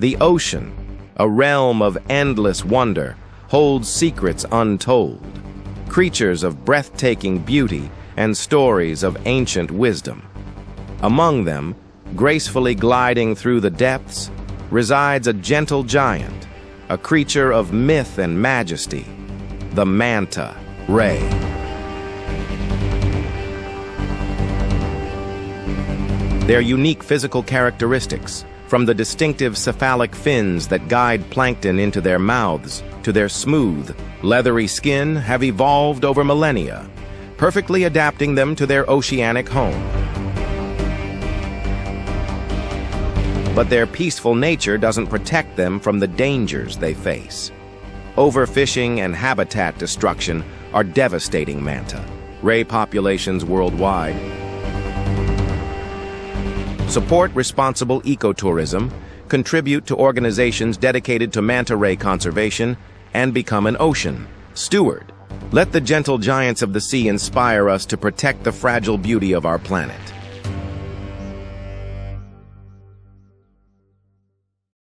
The ocean, a realm of endless wonder, holds secrets untold, creatures of breathtaking beauty and stories of ancient wisdom. Among them, gracefully gliding through the depths, resides a gentle giant, a creature of myth and majesty, the MantaRay. Their unique physical characteristics, from the distinctive cephalic fins that guide plankton into their mouths to their smooth, leathery skin, have evolved over millennia, perfectly adapting them to their oceanic home. But their peaceful nature doesn't protect them from the dangers they face. Overfishing and habitat destruction are devastating manta-ray populations worldwide. Support responsible ecotourism, contribute to organizations dedicated to manta-ray conservation, and become an ocean steward. Let the gentle giants of the sea inspire us to protect the fragile beauty of our planet.